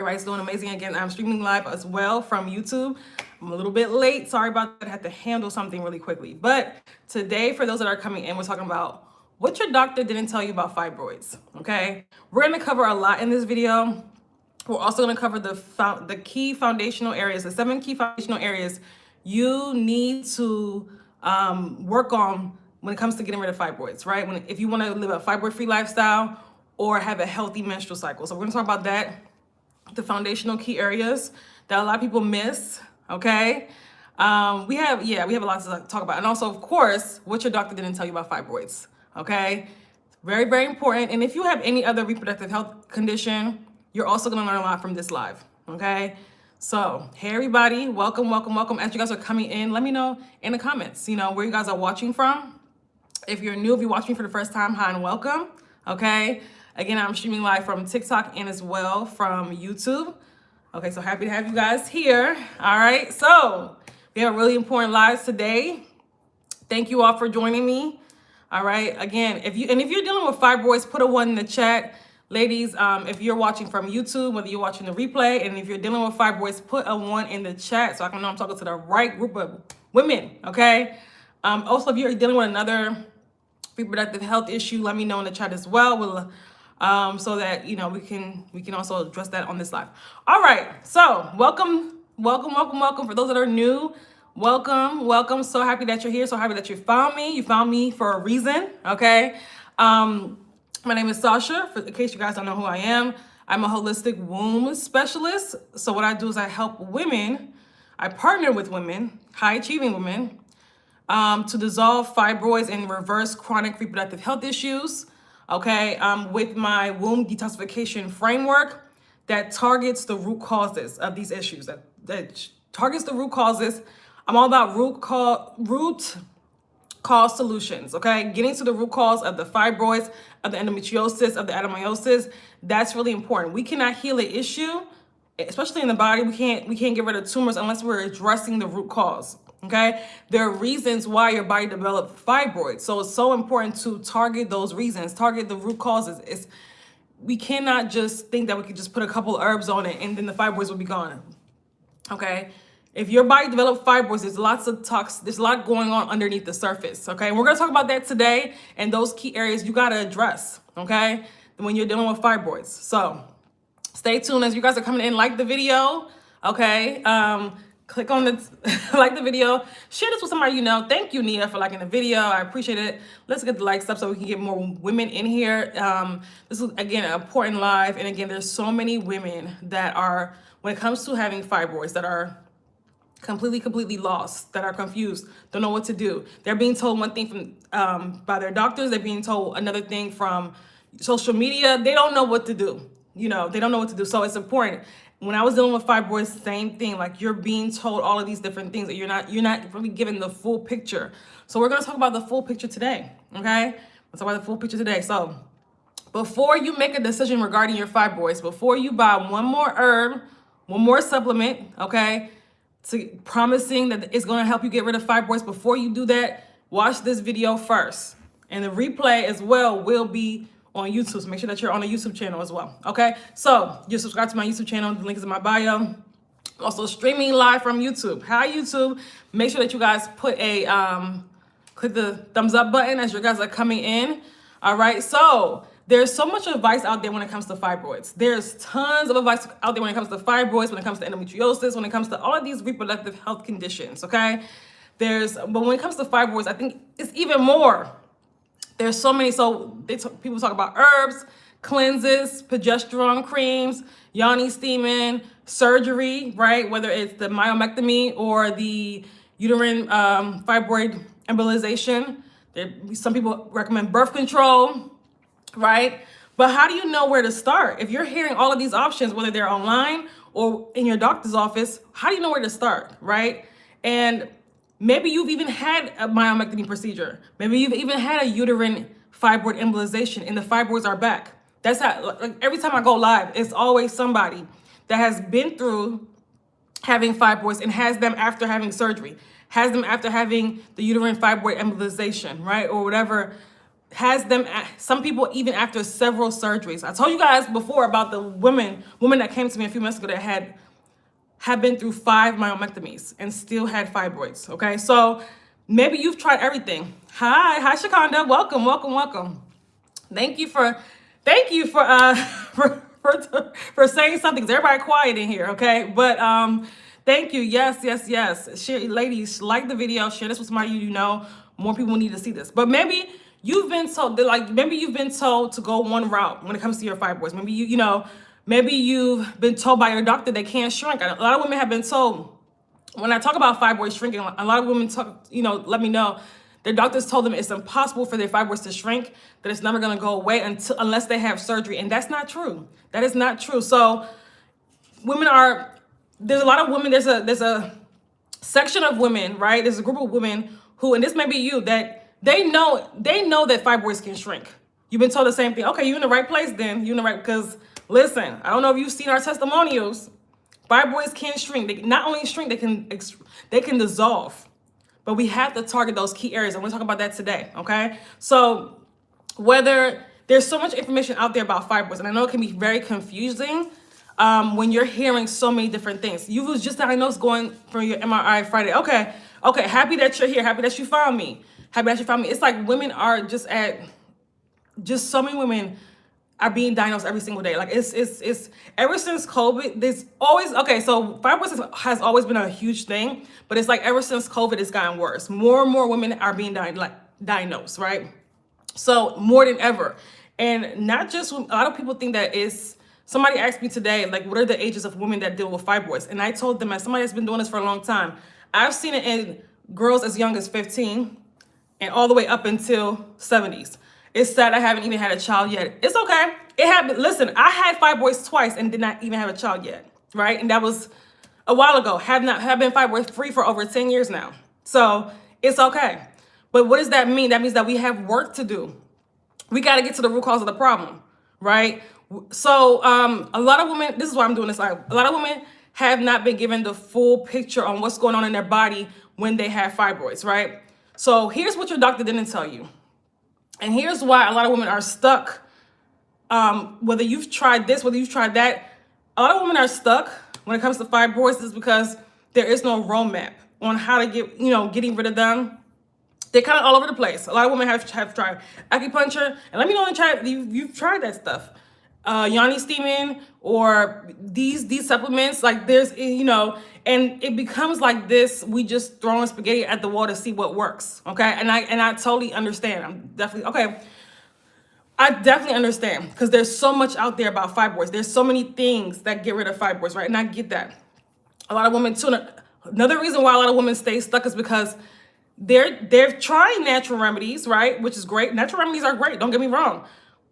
Everybody's doing amazing. Again, I'm streaming live as well from YouTube. I'm a little bit late. Sorry about that. I had to handle something really quickly. But today, for those that are coming in, we're talking about what your doctor didn't tell you about fibroids, okay? We're going to cover a lot in this video. We're also going to cover the key foundational areas, the 7 key foundational areas you need to work on when it comes to getting rid of fibroids, right? If you want to live a fibroid-free lifestyle or have a healthy menstrual cycle. So we're going to talk about that, the foundational key areas that a lot of people miss, okay? We have a lot to talk about. And also, of course, what your doctor didn't tell you about fibroids, okay? Very, very important. And if you have any other reproductive health condition, you're also going to learn a lot from this live, okay? So, hey everybody, welcome, welcome, welcome. As you guys are coming in, let me know in the comments, where you guys are watching from. If you're new, if you're watching me for the first time, hi and welcome, okay? Again, I'm streaming live from TikTok and as well from YouTube. Okay, so happy to have you guys here. All right, so we have really important lives today. Thank you all for joining me. All right, again, if you're dealing with fibroids, put a 1 in the chat. Ladies, if you're watching from YouTube, whether you're watching the replay, and if you're dealing with fibroids, put a 1 in the chat so I can know I'm talking to the right group of women, okay? Also, if you're dealing with another reproductive health issue, let me know in the chat as well. So that we can also address that on this live. All right, so welcome for those that are new. Welcome. So happy that you're here. So happy that you found me. You found me for a reason. Okay. My name is Sasha. In case you guys don't know who I am, I'm a holistic womb specialist. So what I do is I help women. I partner with women, high achieving women, to dissolve fibroids and reverse chronic reproductive health issues. Okay, with my womb detoxification framework that targets the root causes of these issues, that targets the root causes. I'm all about root cause solutions, okay? Getting to the root cause of the fibroids, of the endometriosis, of the adenomyosis. That's really important. We cannot heal an issue, especially in the body. We can't get rid of tumors unless we're addressing the root cause. Okay, there are reasons why your body developed fibroids. So it's so important to target those reasons, target the root causes. We cannot just think that we could just put a couple herbs on it and then the fibroids will be gone. Okay, if your body developed fibroids, there's a lot going on underneath the surface. Okay, and we're gonna talk about that today and those key areas you gotta address. Okay, when you're dealing with fibroids. So stay tuned as you guys are coming in. Like the video. Okay. Click on the like the video, share this with somebody you know. Thank you, Nia, for liking the video. I appreciate it. Let's get the likes up so we can get more women in here. This is, again, an important live. And again, there's so many women that are, when it comes to having fibroids, that are completely lost, that are confused, don't know what to do. They're being told one thing from by their doctors. They're being told another thing from social media. They don't know what to do. They don't know what to do. So it's important. When I was dealing with fibroids, same thing. Like, you're being told all of these different things that you're not really given the full picture. So we're gonna talk about the full picture today. Okay, let's talk about the full picture today. So before you make a decision regarding your fibroids, before you buy one more herb, one more supplement, okay, promising that it's gonna help you get rid of fibroids, before you do that, watch this video first. And the replay as well will be on YouTube, so make sure that you're on the YouTube channel as well, okay? So you're subscribed to my YouTube channel, the link is in my bio. Also streaming live from YouTube. Hi, YouTube. Make sure that you guys put click the thumbs up button as you guys are coming in, all right? So there's so much advice out there when it comes to fibroids. There's tons of advice out there when it comes to fibroids, when it comes to endometriosis, when it comes to all of these reproductive health conditions, okay? But when it comes to fibroids, I think it's even more. There's so many, people talk about herbs, cleanses, progesterone creams, yoni steaming, surgery, right? Whether it's the myomectomy or the uterine fibroid embolization. Some people recommend birth control, right? But how do you know where to start? If you're hearing all of these options, whether they're online or in your doctor's office, how do you know where to start, right? And maybe you've even had a myomectomy procedure. Maybe you've even had a uterine fibroid embolization and the fibroids are back. That's how, like, every time I go live, it's always somebody that has been through having fibroids and has them after having surgery, has them after having the uterine fibroid embolization, right? Or whatever has them, some people even after several surgeries. I told you guys before about the woman that came to me a few months ago that had been through 5 myomectomies and still had fibroids, okay? So maybe you've tried everything. Hi, Shakonda, welcome. Thank you for for saying something. 'Cause everybody quiet in here, okay? But thank you. Yes. Share, ladies, like the video. Share this with somebody you know. More people need to see this. But maybe you've been told to go one route when it comes to your fibroids. Maybe maybe you've been told by your doctor they can't shrink. A lot of women have been told. When I talk about fibroids shrinking, a lot of women let me know their doctors told them it's impossible for their fibroids to shrink, that it's never going to go away unless they have surgery. And that's not true. That is not true. So there's a lot of women, there's a section of women, right? There's a group of women who, and this may be you, that they know that fibroids can shrink. You've been told the same thing. Okay, you're in the right place then. You're in the right, because listen, I don't know if you've seen our testimonials. Fibroids can shrink. They not only shrink, they can dissolve. But we have to target those key areas. I'm going to talk about that today, okay? So whether there's so much information out there about fibroids, and I know it can be very confusing when you're hearing so many different things. You was just diagnosed going for your MRI Friday. Okay, happy that you're here. Happy that you found me. It's like women are just so many women are being diagnosed every single day. Like it's ever since COVID, there's always, so fibroids has always been a huge thing, but it's like ever since COVID, it's gotten worse. More and more women are being diagnosed, right? So more than ever. And not just, a lot of people think that somebody asked me today, like, what are the ages of women that deal with fibroids? And I told them, as somebody that's been doing this for a long time, I've seen it in girls as young as 15 and all the way up until 70s. It's sad I haven't even had a child yet. It's okay. It happened. Listen, I had fibroids twice and did not even have a child yet, right? And that was a while ago. Have been fibroid free for over 10 years now. So it's okay. But what does that mean? That means that we have work to do. We got to get to the root cause of the problem, right? So a lot of women, this is why I'm doing this live. A lot of women have not been given the full picture on what's going on in their body when they have fibroids, right? So here's what your doctor didn't tell you. And here's why a lot of women are stuck. Whether you've tried this, whether you've tried that, a lot of women are stuck when it comes to fibroids is because there is no roadmap on how to getting rid of them. They're kind of all over the place. A lot of women have tried acupuncture, and let me know in the chat you've tried that stuff. Yoni steaming or these supplements, like there's, and it becomes like this. We just throwing spaghetti at the wall to see what works. Okay. And I totally understand. I definitely understand because there's so much out there about fibroids. There's so many things that get rid of fibroids, right? And I get that. A lot of women too. Another reason why a lot of women stay stuck is because they're trying natural remedies, right? Which is great. Natural remedies are great. Don't get me wrong.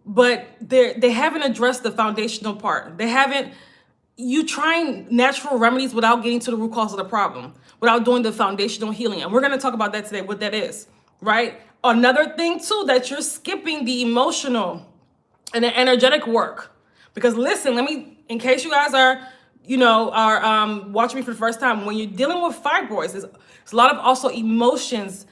But they haven't addressed the foundational part. You trying natural remedies without getting to the root cause of the problem, without doing the foundational healing. And we're going to talk about that today, what that is, right? Another thing too, that you're skipping the emotional and the energetic work. Because listen, in case you guys are watching me for the first time, when you're dealing with fibroids, there's a lot of also emotions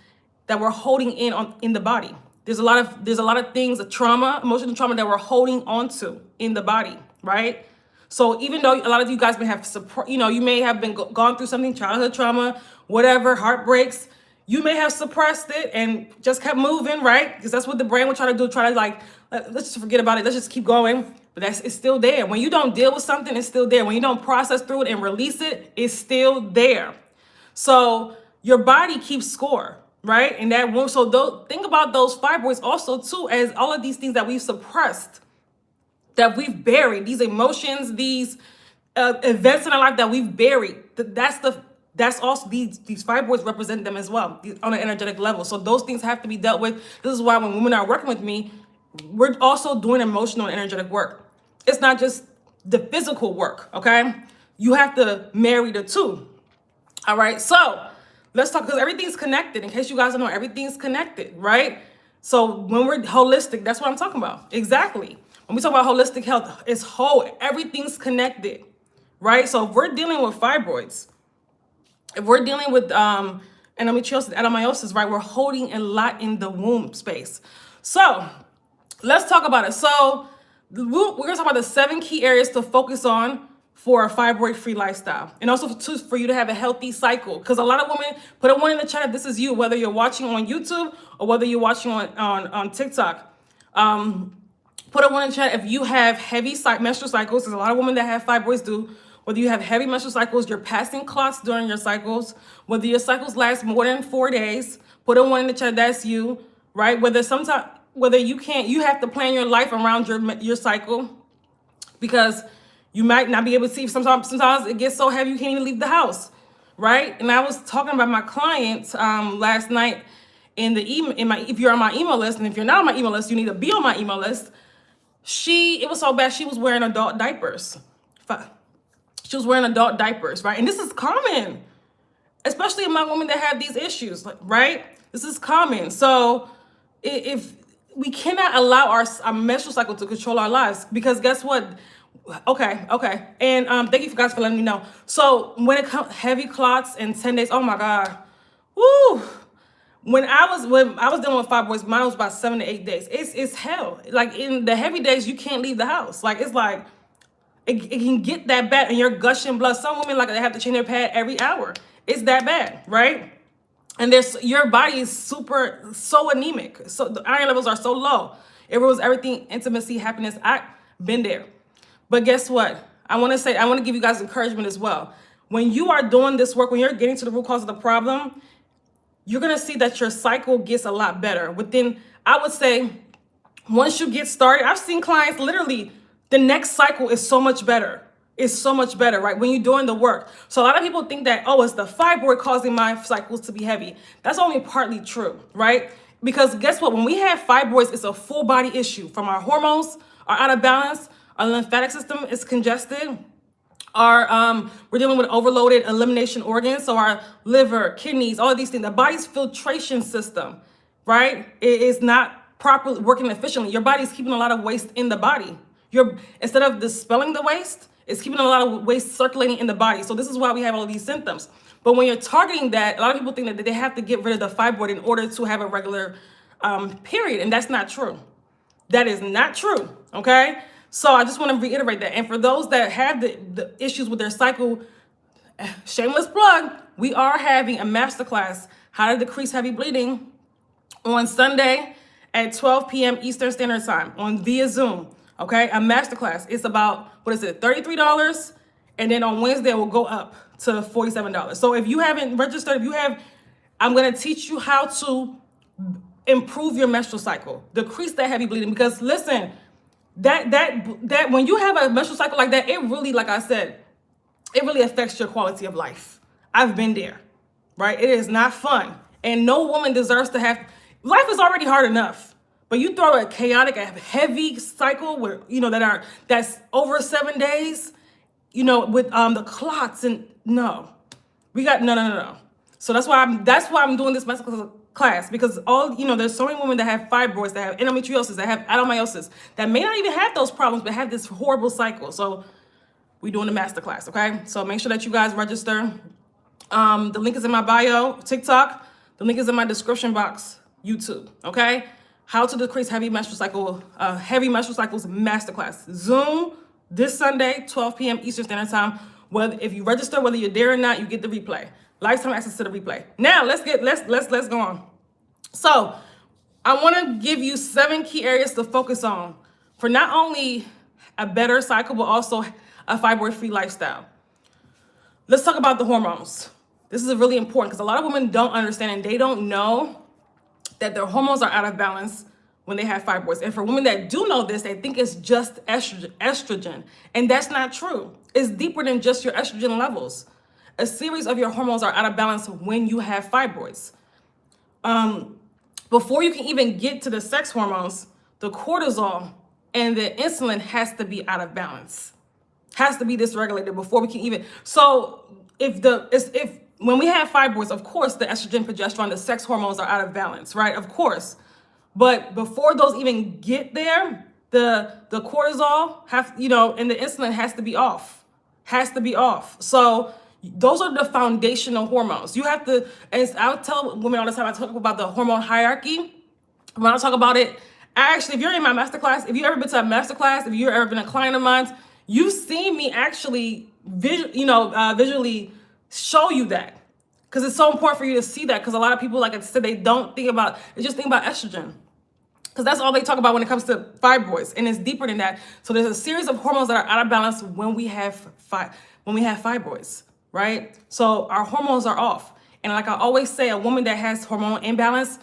that we're holding in the body. There's a lot of things, emotional trauma that we're holding onto in the body, right? So even though a lot of you guys may have, you may have been gone through something, childhood trauma, whatever, heartbreaks, you may have suppressed it and just kept moving, right? Because that's what the brain will try to do, let's just forget about it. Let's just keep going. But it's still there. When you don't deal with something, it's still there. When you don't process through it and release it, it's still there. So your body keeps score. Right? And think about those fibroids also too, as all of these things that we've suppressed, that we've buried, these emotions, these events in our life that we've buried. That's also these fibroids represent them as well on an energetic level. So those things have to be dealt with. This is why when women are working with me, we're also doing emotional and energetic work. It's not just the physical work. Okay, you have to marry the two. All right, so let's talk, because everything's connected. In case you guys don't know, everything's connected, right? So when we're holistic, that's what I'm talking about. Exactly. When we talk about holistic health, it's whole. Everything's connected, right? So if we're dealing with fibroids, if we're dealing with endometriosis, adenomyosis, right, we're holding a lot in the womb space. So let's talk about it. So we're going to talk about the 7 key areas to focus on for a fibroid-free lifestyle, and also for you to have a healthy cycle. Because a lot of women, put a 1 in the chat if this is you, whether you're watching on YouTube or whether you're watching on TikTok. Put a 1 in the chat if you have heavy menstrual cycles. There's a lot of women that have fibroids do. Whether you have heavy menstrual cycles, you're passing clots during your cycles, whether your cycles last more than 4 days, put a 1 in the chat, that's you, right? Whether you have to plan your life around your cycle, because you might not be able to see. Sometimes it gets so heavy you can't even leave the house, right? And I was talking about my client last night if you're on my email list, and if you're not on my email list, you need to be on my email list. It was so bad, she was wearing adult diapers. She was wearing adult diapers, right? And this is common, especially among women that have these issues, right? This is common. So if we cannot allow our menstrual cycle to control our lives, because guess what? Okay. And thank you guys for letting me know. So when it comes heavy clots in 10 days, oh my God. Woo. When I was dealing with fibroids, mine was about 7 to 8 days. It's hell. Like in the heavy days, you can't leave the house. Like it's like it can get that bad, and you're gushing blood. Some women, like, they have to change their pad every hour. It's that bad, right? And your body is so anemic. So the iron levels are so low. It rules everything, intimacy, happiness. I've been there. But guess what? I want to give you guys encouragement as well. When you are doing this work, when you're getting to the root cause of the problem, you're going to see that your cycle gets a lot better. I would say, once you get started, I've seen clients literally, the next cycle is so much better. It's so much better, right? When you're doing the work. So a lot of people think that, oh, it's the fibroid causing my cycles to be heavy. That's only partly true, right? Because guess what? When we have fibroids, it's a full body issue. From our hormones are out of balance, our lymphatic system is congested, we're dealing with overloaded elimination organs. So our liver, kidneys, all of these things, the body's filtration system, right? It is not properly working efficiently. Your body's keeping a lot of waste in the body. Instead of dispelling the waste, it's keeping a lot of waste circulating in the body. So this is why we have all of these symptoms. But when you're targeting that, a lot of people think that they have to get rid of the fibroid in order to have a regular period. And that's not true. That is not true, okay? So I just want to reiterate that. And for those that have the issues with their cycle, shameless plug, we are having a masterclass, How to Decrease Heavy Bleeding, on Sunday at 12 p.m. Eastern Standard Time via Zoom. Okay, a masterclass. It's about, $33, and then on Wednesday it will go up to $47. So if you haven't registered, I'm gonna teach you how to improve your menstrual cycle, decrease that heavy bleeding. Because listen, that when you have a menstrual cycle like that, it really, like I said, it really affects your quality of life. I've been there, right? It is not fun, and no woman deserves to have. Life is already hard enough. But you throw a chaotic, a heavy cycle where, that's over 7 days, with the clots, and no. So that's why I'm doing this masterclass class, because there's so many women that have fibroids, that have endometriosis, that have adenomyosis, that may not even have those problems, but have this horrible cycle. So we're doing the masterclass, okay? So make sure that you guys register. The link is in my bio, TikTok. The link is in my description box, YouTube, okay? How to Decrease Heavy Menstrual Cycles Masterclass. Zoom this Sunday, 12 p.m. Eastern Standard Time. If you register, whether you're there or not, you get the replay. Lifetime access to the replay. Now let's go on. So I want to give you 7 key areas to focus on for not only a better cycle, but also a fibroid-free lifestyle. Let's talk about the hormones. This is really important because a lot of women don't understand, and they don't know that their hormones are out of balance when they have fibroids. And for women that do know this, they think it's just estrogen. And that's not true. It's deeper than just your estrogen levels. A series of your hormones are out of balance when you have fibroids. Before you can even get to the sex hormones, the cortisol and the insulin has to be out of balance. Has to be dysregulated before we can even. So when we have fibroids, of course, the estrogen, progesterone, the sex hormones are out of balance, right? Of course. But before those even get there, the cortisol and the insulin has to be off. Has to be off. So those are the foundational hormones. You have to, as I'll tell women all the time, I talk about the hormone hierarchy. When I talk about it, Actually, if you're in my masterclass, if you've ever been to a masterclass, if you've ever been a client of mine, you've seen me actually visually show you that, because it's so important for you to see that, because a lot of people, like I said, they just think about estrogen, because that's all they talk about when it comes to fibroids, and it's deeper than that. So there's a series of hormones that are out of balance when we have fibroids, right? So our hormones are off. And like I always say, a woman that has hormonal imbalance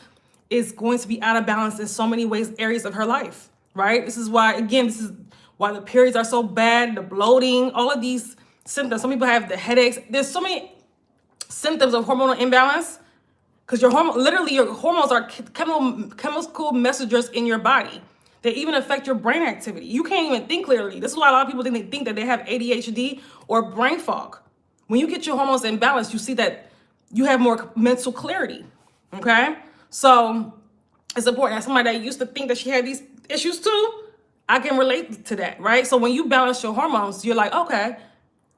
is going to be out of balance in so many areas of her life, right? This is why the periods are so bad, the bloating, all of these symptoms. Some people have the headaches. There's so many symptoms of hormonal imbalance, because your hormones are chemical messengers in your body. They even affect your brain activity. You can't even think clearly. This is why a lot of people think that they have ADHD or brain fog. When you get your hormones in balance, you see that you have more mental clarity, okay? So it's important. As somebody that used to think that she had these issues too, I can relate to that, right? So when you balance your hormones, you're like, okay,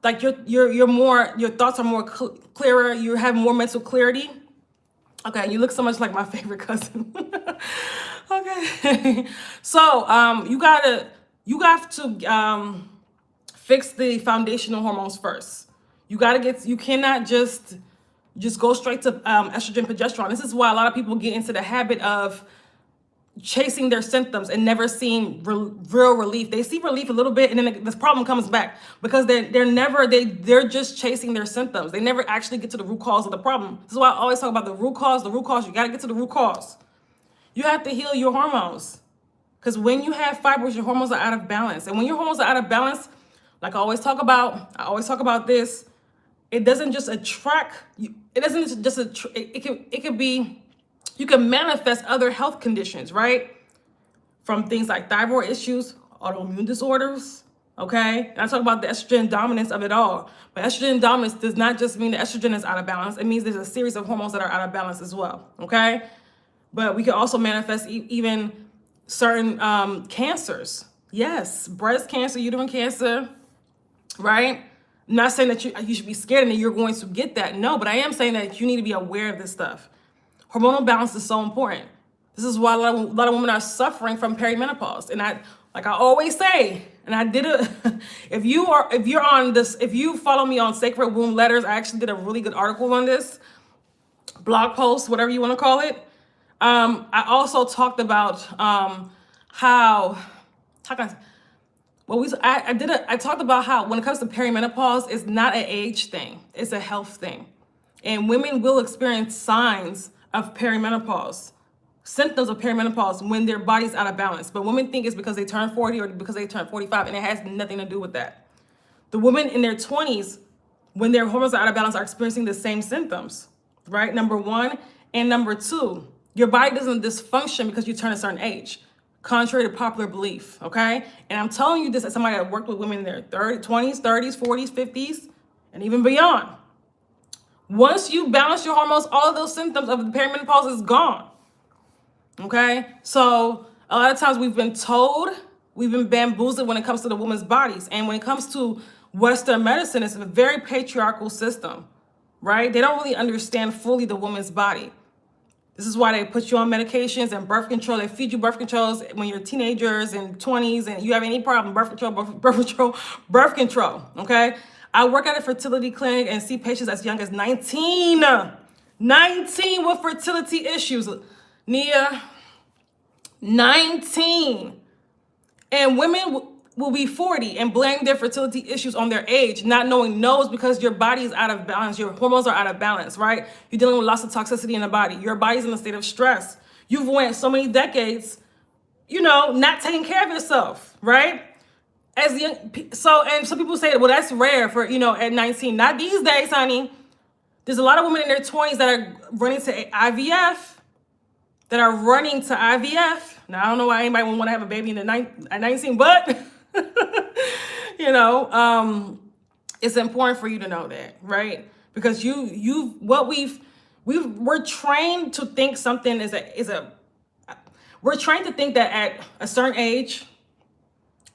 like your thoughts are more clearer. You have more mental clarity. Okay, you look so much like my favorite cousin. Okay, so you have to fix the foundational hormones first. You cannot just go straight to estrogen, progesterone. This is why a lot of people get into the habit of chasing their symptoms and never seeing real relief. They see relief a little bit, and then this problem comes back, because they're just chasing their symptoms. They never actually get to the root cause of the problem. This is why I always talk about the root cause. The root cause, you got to get to the root cause. You have to heal your hormones, because when you have fibroids, your hormones are out of balance. And when your hormones are out of balance, like I always talk about this, it doesn't just attract you. It doesn't just it could be, you can manifest other health conditions, right? From things like thyroid issues, autoimmune disorders, okay? And I talk about the estrogen dominance of it all. But estrogen dominance does not just mean the estrogen is out of balance. It means there's a series of hormones that are out of balance as well, okay? But we can also manifest even certain cancers. Yes, breast cancer, uterine cancer, right? I'm not saying that you should be scared and that you're going to get that. No, but I am saying that you need to be aware of this stuff. Hormonal balance is so important. This is why a lot of women are suffering from perimenopause. And like I always say, and I did it. If you follow me on Sacred Womb Letters, I actually did a really good article on this, blog post, whatever you want to call it. I also talked about I talked about how when it comes to perimenopause, it's not an age thing, it's a health thing. And women will experience signs of perimenopause, symptoms of perimenopause, when their body's out of balance. But women think it's because they turn 40 or because they turn 45, and it has nothing to do with that. The women in their 20s, when their hormones are out of balance, are experiencing the same symptoms, right? Number one. And number two, your body doesn't dysfunction because you turn a certain age, contrary to popular belief, okay? And I'm telling you this as somebody that worked with women in their 20s, 30s, 40s, 50s, and even beyond. Once you balance your hormones, all of those symptoms of the perimenopause is gone, okay? So a lot of times we've been bamboozled when it comes to the woman's bodies. And when it comes to Western medicine, it's a very patriarchal system, right? They don't really understand fully the woman's body. This is why they put you on medications and birth control. They feed you birth controls when you're teenagers and 20s, and you have any problem, birth control, okay? I work at a fertility clinic and see patients as young as 19 with fertility issues. Nia, 19. And women will be 40 and blame their fertility issues on their age, not knowing it's because your body is out of balance. Your hormones are out of balance, right? You're dealing with lots of toxicity in the body. Your body's in a state of stress. You've went so many decades, not taking care of yourself, right? And some people say, well, that's rare for, at 19. Not these days, honey. There's a lot of women in their 20s that are running to IVF, Now, I don't know why anybody would want to have a baby at 19, but, it's important for you to know that, right? Because we're trained to think something we're trained to think that at a certain age,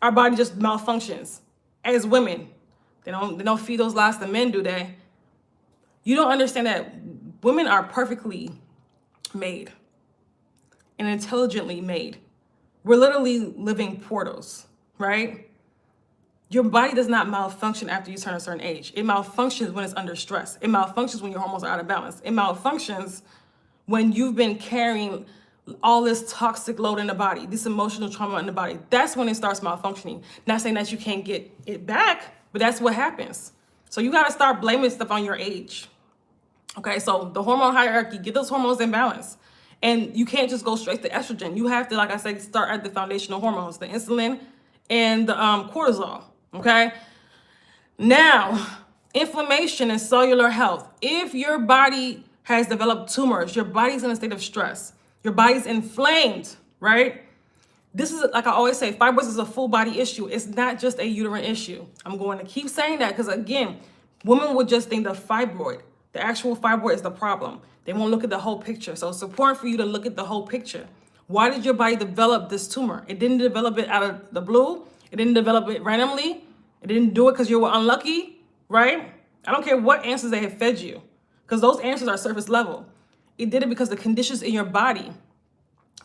our body just malfunctions. As women, they don't feed those lies to men, do they? You don't understand that women are perfectly made and intelligently made. we're literally living portals, right? Your body does not malfunction after you turn a certain age. It malfunctions when it's under stress. It malfunctions when your hormones are out of balance. It malfunctions when you've been carrying all this toxic load in the body, this emotional trauma in the body. That's when it starts malfunctioning. Not saying that you can't get it back, but that's what happens. So you got to start blaming stuff on your age. Okay, so the hormone hierarchy, get those hormones in balance. And you can't just go straight to estrogen. You have to, like I said, start at the foundational hormones, the insulin and the cortisol. Okay. Now, inflammation and cellular health. If your body has developed tumors, your body's in a state of stress, your body's inflamed, right? This is, like I always say, fibroids is a full body issue. It's not just a uterine issue. I'm going to keep saying that because, again, women would just think the fibroid, the actual fibroid is the problem. They won't look at the whole picture. So it's important for you to look at the whole picture. Why did your body develop this tumor? It didn't develop it out of the blue. It didn't develop it randomly. It didn't do it because you were unlucky, right? I don't care what answers they have fed you, because those answers are surface level. It did it because the conditions in your body,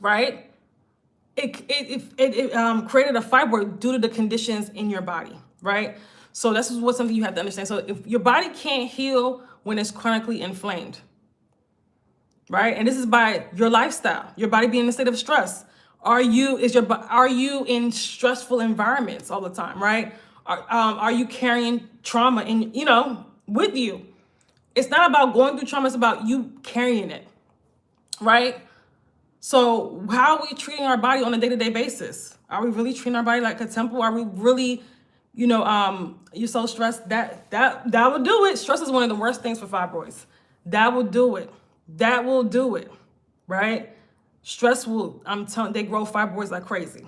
right? It created a fibroid due to the conditions in your body, right? So this is what something you have to understand. So if your body can't heal when it's chronically inflamed, right? And this is by your lifestyle, your body being in a state of stress. Are you in stressful environments all the time, right? Are you carrying trauma in, with you? It's not about going through trauma, it's about you carrying it, right? So how are we treating our body on a day-to-day basis? Are we really treating our body like a temple? Are we really, you're so stressed? That will do it. Stress is one of the worst things for fibroids. That will do it. That will do it, right? Stress will, I'm telling, they grow fibroids like crazy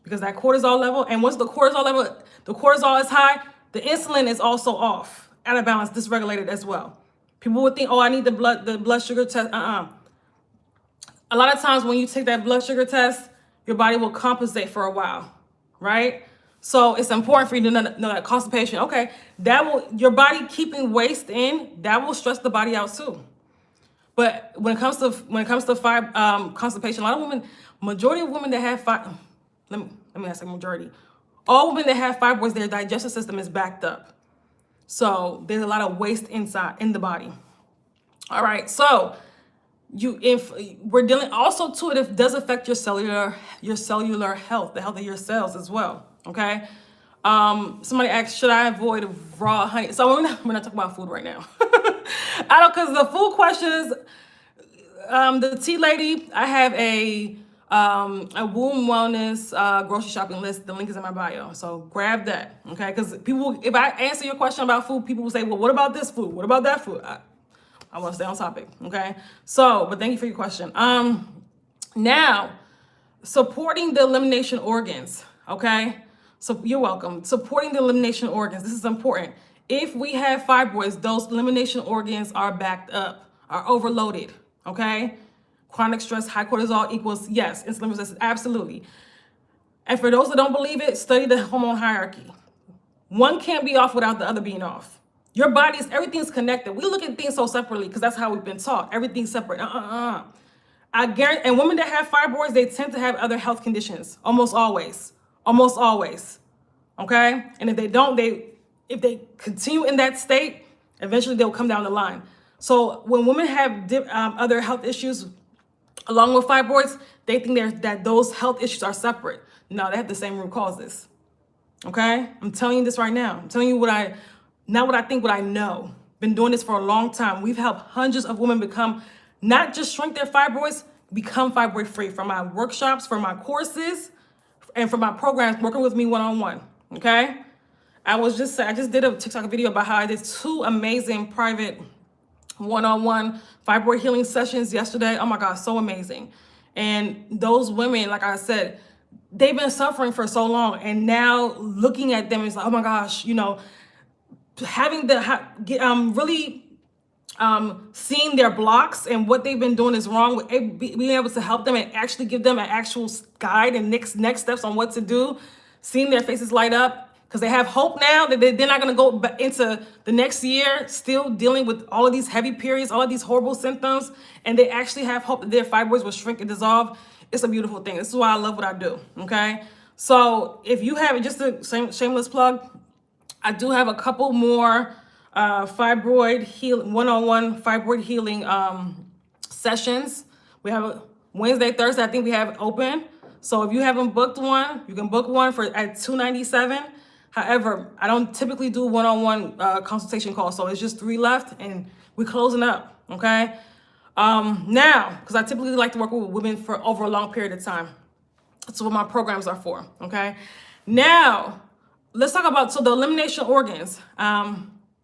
because that cortisol level, and once the cortisol is high, the insulin is also off, out of balance, dysregulated as well. People would think, oh, I need the blood sugar test. A lot of times when you take that blood sugar test, your body will compensate for a while, right? So it's important for you to know that constipation, okay, your body keeping waste in, that will stress the body out too. But when it comes to constipation, a lot of women, majority of women that have let me not say majority. All women that have fibroids, their digestive system is backed up. So there's a lot of waste inside in the body. All right, so if we're dealing also too, it does affect your cellular health, the health of your cells as well. Okay. Somebody asked, should I avoid raw honey? So we're not talking about food right now. Because the food questions, the tea lady, I have a womb wellness grocery shopping list. The link is in my bio. So grab that. Okay. Because people, if I answer your question about food, people will say, well, what about this food? What about that food? I want to stay on topic. Okay. So, but thank you for your question. Now, supporting the elimination organs. Okay. So you're welcome. Supporting the elimination organs. This is important. If we have fibroids, those elimination organs are backed up, are overloaded. Okay. Chronic stress, high cortisol equals, yes, insulin resistance. Absolutely. And for those that don't believe it, study the hormone hierarchy. One can't be off without the other being off. Your body's, everything's connected. We look at things so separately because that's how we've been taught. Everything's separate. I guarantee, and women that have fibroids, they tend to have other health conditions. Almost always. Almost always. Okay? And if they don't, if they continue in that state, eventually they'll come down the line. So when women have other health issues along with fibroids, they think that those health issues are separate. No, they have the same root causes. Okay? I'm telling you this right now. I'm telling you not what I think, what I know. Been doing this for a long time. We've helped hundreds of women become, not just shrink their fibroids, become fibroid free from my workshops, from my courses, and from my programs, working with me one-on-one. Okay? I just did a TikTok video about how I did 2 amazing private one-on-one fibroid healing sessions yesterday. Oh my God, so amazing. And those women, like I said, they've been suffering for so long. And now looking at them, it's like, oh my gosh, having really seeing their blocks and what they've been doing is wrong, being able to help them and actually give them an actual guide and next steps on what to do, seeing their faces light up because they have hope now that they're not going to go into the next year still dealing with all of these heavy periods, all of these horrible symptoms, and they actually have hope that their fibroids will shrink and dissolve. it's a beautiful thing. This is why I love what I do, okay? So if you have, just a shameless plug, I do have a couple more fibroid healing, one-on-one fibroid healing sessions. We have a Wednesday, Thursday, I think we have it open. So if you haven't booked one, you can book one at $297. However, I don't typically do one-on-one consultation calls, so it's just 3 left, and we're closing up, okay? Now, because I typically like to work with women for over a long period of time. That's what my programs are for, okay? Now, let's talk about, so the elimination organs. I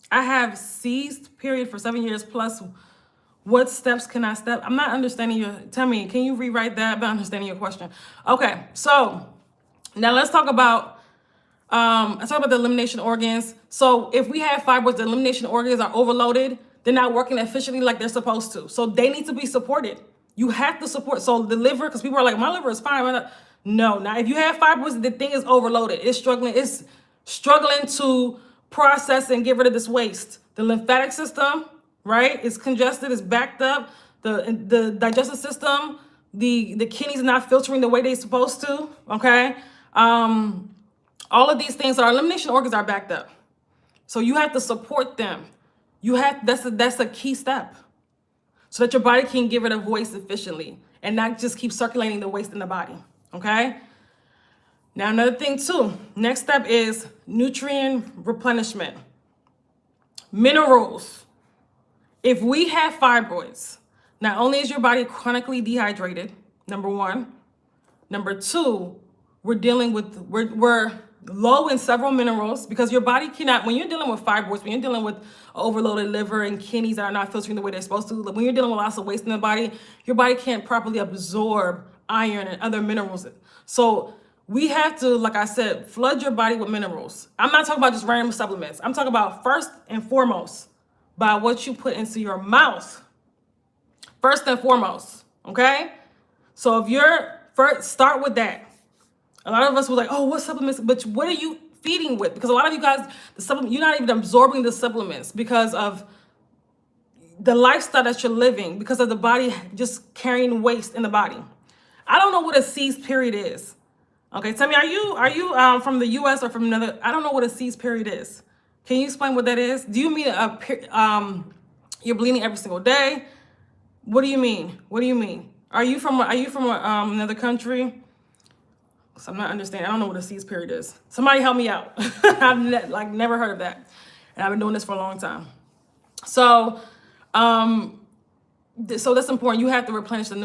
have ceased period for 7 years plus. What steps can I step? I'm not understanding your, tell me, can you rewrite that? I'm not understanding your question. Okay, so now let's talk about, the elimination organs. So if we have fibroids, the elimination organs are overloaded. They're not working efficiently like they're supposed to. So they need to be supported. You have to support. So the liver, because people are like, my liver is fine. No, now if you have fibroids, the thing is overloaded. It's struggling to process and get rid of this waste. The lymphatic system, right, is congested, it's backed up. The digestive system, the kidneys are not filtering the way they're supposed to, okay? All of these things, our elimination organs are backed up. So you have to support them. That's a key step, so that your body can get rid of waste efficiently and not just keep circulating the waste in the body, okay? Now, another thing too, next step is nutrient replenishment. Minerals. If we have fibroids, not only is your body chronically dehydrated, number one. Number two, we're low in several minerals, because your body cannot, when you're dealing with fibroids, when you're dealing with overloaded liver and kidneys that are not filtering the way they're supposed to, when you're dealing with lots of waste in the body, your body can't properly absorb iron and other minerals. So we have to, like I said, flood your body with minerals. I'm not talking about just random supplements. I'm talking about first and foremost by what you put into your mouth. First and foremost, okay? So if you're first, start with that. A lot of us were like, oh, what supplements? But what are you feeding with? Because a lot of you guys, the supplement, you're not even absorbing the supplements because of the lifestyle that you're living, because of the body just carrying waste in the body. I don't know what a seized period is. Okay, tell me, are you from the U.S. or from another? I don't know what a seized period is. Can you explain what that is? Do you mean you're bleeding every single day? What do you mean? What do you mean? Are you from another country? So I'm not understanding. I don't know what a seized period is. Somebody help me out. I've never heard of that, and I've been doing this for a long time. So, so that's important. You have to replenish the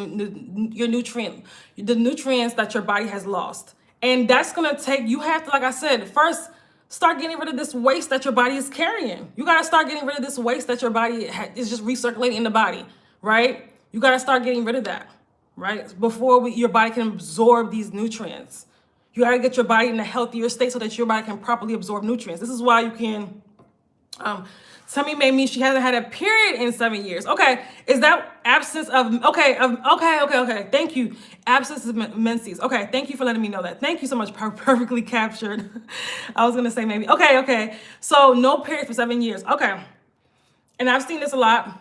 nutrients that your body has lost, and that's gonna take. You have to, like I said, first start getting rid of this waste that your body is carrying. You gotta start getting rid of this waste that your body is just recirculating in the body, right? You gotta start getting rid of that, right? Before your body can absorb these nutrients. You gotta get your body in a healthier state so that your body can properly absorb nutrients. This is why you can, Tammy made me, she hasn't had a period in 7 years. Okay, is that absence of, okay. Thank you. Absence of menses. Okay, thank you for letting me know that. Thank you so much, perfectly captured. I was gonna say maybe, okay. So no period for 7 years, okay. And I've seen this a lot,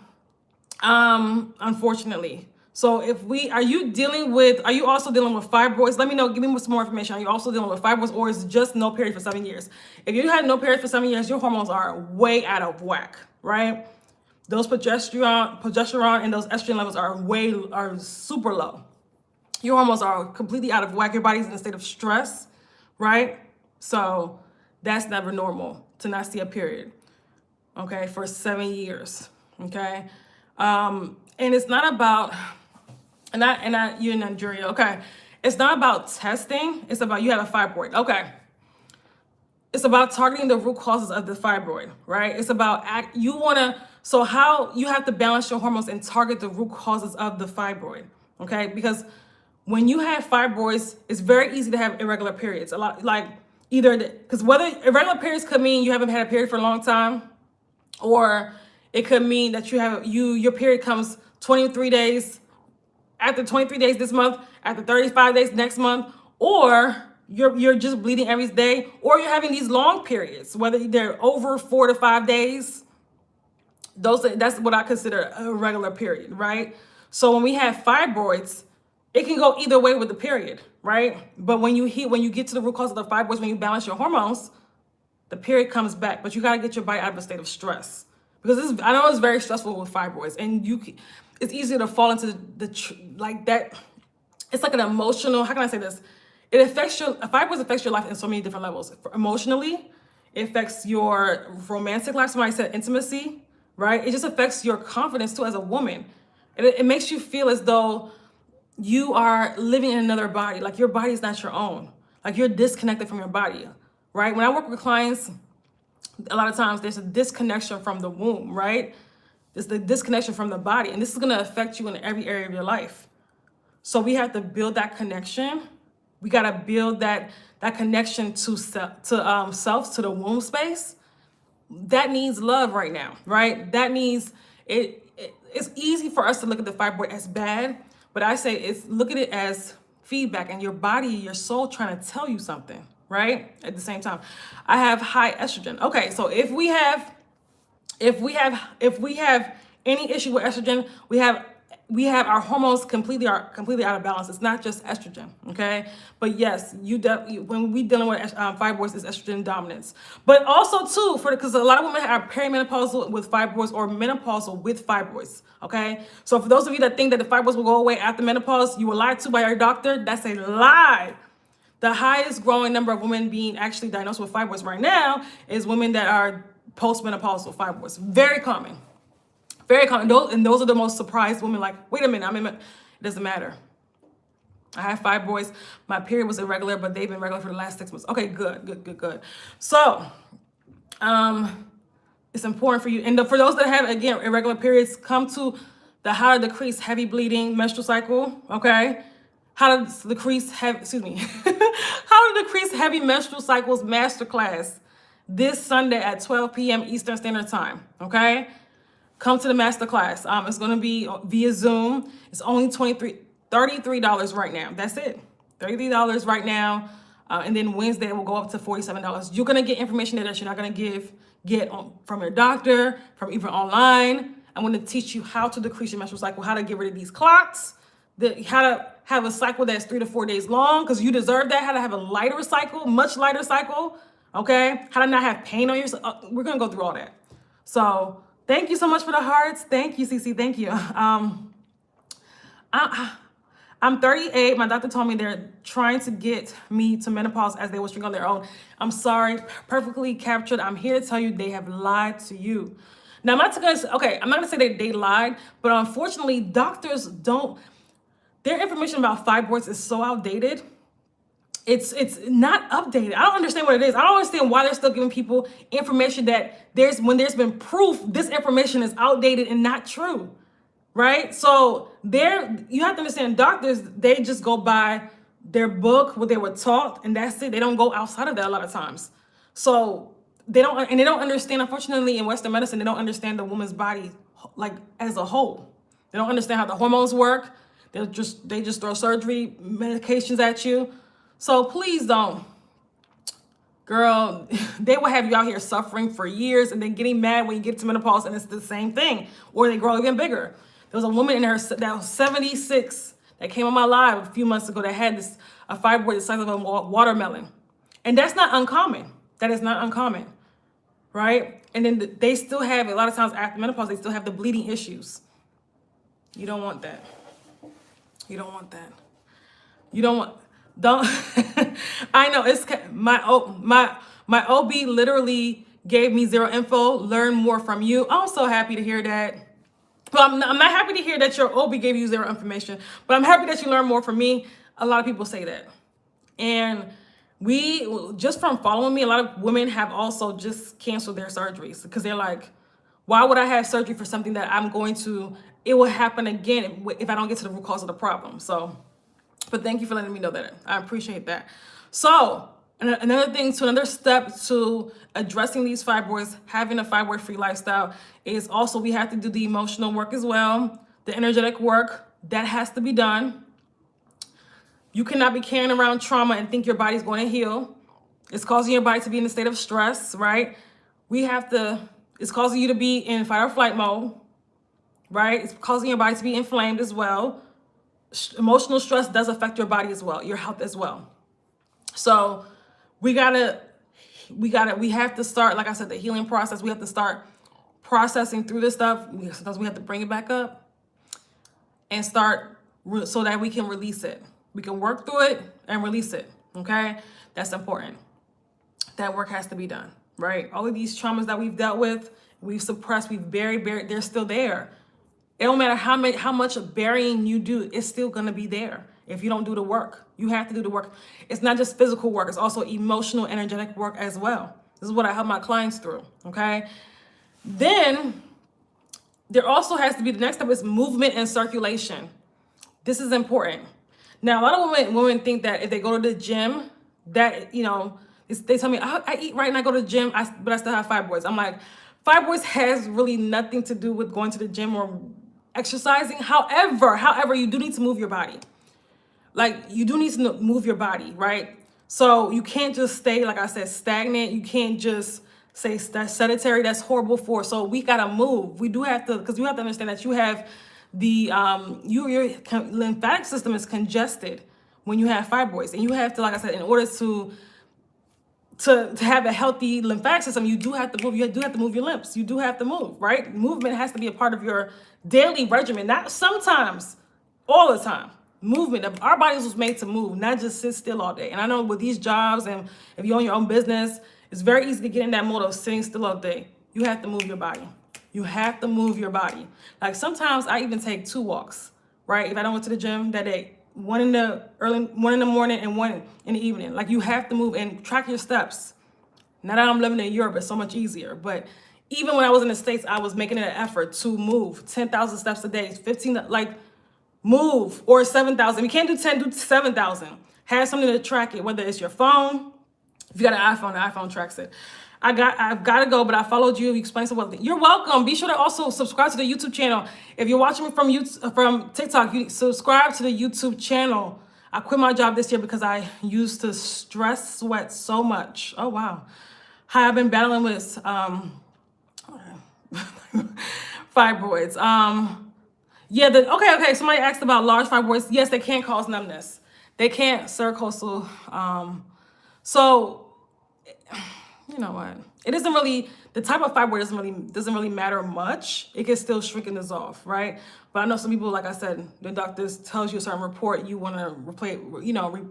unfortunately. So are you also dealing with fibroids? Let me know, give me some more information. Are you also dealing with fibroids, or is it just no period for 7 years? If you had no period for 7 years, your hormones are way out of whack, right? Those progesterone and those estrogen levels are super low. Your hormones are completely out of whack. Your body's in a state of stress, right? So that's never normal to not see a period, okay, for 7 years, okay? And it's not about, you're in Nigeria, okay. It's not about testing. It's about, you have a fibroid, okay. It's about targeting the root causes of the fibroid, right? It's about, so how you have to balance your hormones and target the root causes of the fibroid, okay? Because when you have fibroids, it's very easy to have irregular periods. A lot, like because whether irregular periods could mean you haven't had a period for a long time, or it could mean that your period comes 23 days, after 23 days this month, after 35 days next month, or you're just bleeding every day, or you're having these long periods, whether they're over 4 to 5 days. That's what I consider a regular period, right? So when we have fibroids, it can go either way with the period, right? But when you get to the root cause of the fibroids, when you balance your hormones, the period comes back. But you got to get your body out of a state of stress, because I know it's very stressful with fibroids, and it's easy to fall into like that. It's like an emotional, how can I say this? Fibroids affects your life in so many different levels. Emotionally, it affects your romantic life. Somebody said intimacy, right? It just affects your confidence too as a woman. It makes you feel as though you are living in another body. Like your body is not your own. Like you're disconnected from your body, right? When I work with clients, a lot of times there's a disconnection from the womb, right? There's the disconnection from the body. And this is going to affect you in every area of your life. So we have to build that connection. We got to build that connection to self, to the womb space. That needs love right now, right? That needs it. It's easy for us to look at the fibroid as bad, but I say look at it as feedback, and your body, your soul trying to tell you something, right? At the same time, I have high estrogen. Okay, so if we have any issue with estrogen, we have our hormones completely out of balance. It's not just estrogen, okay? But yes, when we dealing with fibroids, it's estrogen dominance. But also too, because a lot of women are perimenopausal with fibroids or menopausal with fibroids, okay? So for those of you that think that the fibroids will go away after menopause, you were lied to by your doctor. That's a lie. The highest growing number of women being actually diagnosed with fibroids right now is women that are postmenopausal fibroids. Very common. Very common. Those are the most surprised women. Like, wait a minute, it doesn't matter. I have fibroids. My period was irregular, but they've been regular for the last 6 months. Okay, good. So, it's important for you. And for those that have, again, irregular periods, come to the How to Decrease Heavy Bleeding Menstrual Cycle, okay? How to Decrease Heavy Menstrual Cycles Masterclass this Sunday at 12 p.m. Eastern Standard Time, okay? Come to the masterclass. It's going to be via Zoom. It's only $33 right now. That's it. $33 right now. And then Wednesday it will go up to $47. You're going to get information that you're not going to get from your doctor, from even online. I'm going to teach you how to decrease your menstrual cycle, how to get rid of these clots, how to have a cycle that's 3 to 4 days long, because you deserve that, how to have a lighter cycle, much lighter cycle, okay? How to not have pain on yourself. We're going to go through all that. So thank you so much for the hearts. Thank you, CC. Thank you. I'm 38. My doctor told me they're trying to get me to menopause as they will shrink on their own. I'm sorry. Perfectly captured. I'm here to tell you they have lied to you. Now, I'm not going to say that they lied, but unfortunately, doctors don't. Their information about fibroids is so outdated. It's not updated. I don't understand what it is. I don't understand why they're still giving people information that when there's been proof this information is outdated and not true, right? So you have to understand, doctors, they just go by their book, what they were taught, and that's it. They don't go outside of that a lot of times. So they don't understand, unfortunately, in Western medicine, they don't understand the woman's body like as a whole. They don't understand how the hormones work. They just throw surgery medications at you. So please don't, girl, they will have you out here suffering for years and then getting mad when you get to menopause and it's the same thing, or they grow even bigger. There was a woman that was 76 that came on my live a few months ago that had a fibroid the size of a watermelon. And that's not uncommon. That is not uncommon, right? And then they still have, a lot of times after menopause, they still have the bleeding issues. You don't want that. You don't want that. You don't. I know it's my OB literally gave me zero info. Learn more from you. I'm so happy to hear that. But I'm not happy to hear that your OB gave you zero information. But I'm happy that you learn more from me. A lot of people say that, and just from following me, a lot of women have also just canceled their surgeries because they're like, why would I have surgery for something that it will happen again if I don't get to the root cause of the problem? So, but thank you for letting me know that. I appreciate that. So another step to addressing these fibroids, having a fibroid-free lifestyle, is also we have to do the emotional work as well. The energetic work, that has to be done. You cannot be carrying around trauma and think your body's going to heal. It's causing your body to be in a state of stress, right? It's causing you to be in fight or flight mode, right? It's causing your body to be inflamed as well. Emotional stress does affect your body as well, your health as well. So we have to start, like I said, the healing process. We have to start processing through this stuff. Sometimes we have to bring it back up and start so that we can release it. We can work through it and release it, okay? That's important. That work has to be done, right? All of these traumas that we've dealt with, we've suppressed, we've buried, they're still there. It don't matter how much burying you do, it's still gonna be there if you don't do the work. You have to do the work. It's not just physical work, it's also emotional, energetic work as well. This is what I help my clients through, okay? Then there also has to be, the next step is movement and circulation. This is important. Now, a lot of women think that if they go to the gym, that, you know, they tell me, I eat right and I go to the gym, but I still have fibroids. I'm like, fibroids has really nothing to do with going to the gym or exercising. However, you do need to move your body. Like, you do need to move your body, right? So you can't just stay, like I said, stagnant. You can't just say that's sedentary. That's horrible for. So we gotta move. We do have to, because you have to understand that you have the your lymphatic system is congested when you have fibroids, and you have to, like I said, in order to have a healthy lymphatic system, you do have to move. You do have to move your limbs. You do have to move, right? Movement has to be a part of your daily regimen, not sometimes, all the time. Movement. Our bodies was made to move, not just sit still all day. And I know with these jobs, and if you own your own business, it's very easy to get in that mode of sitting still all day. You have to move your body. You have to move your body. Like, sometimes I even take 2 walks, right? If I don't go to the gym that day, one in the morning and one in the evening. Like, you have to move and track your steps. Now that I'm living in Europe, it's so much easier. But even when I was in the States, I was making an effort to move 10,000 steps a day, 15, like, move, or 7,000. You can't do 10, do 7,000. Have something to track it, whether it's your phone. If you got an iPhone, the iPhone tracks it. I've got to go, but I followed you. You explained so well. You're welcome. Be sure to also subscribe to the YouTube channel. If you're watching me from TikTok, you subscribe to the YouTube channel. I quit my job this year because I used to sweat so much. Oh, wow. Hi, I've been battling with fibroids. Yeah, okay. Somebody asked about large fibroids. Yes, they can cause numbness. They can't, sercoastal. So, you know what? It isn't really, the type of fibroid doesn't really matter much. It can still shrink and dissolve, right? But I know some people, like I said, the doctors tells you a certain report, you want to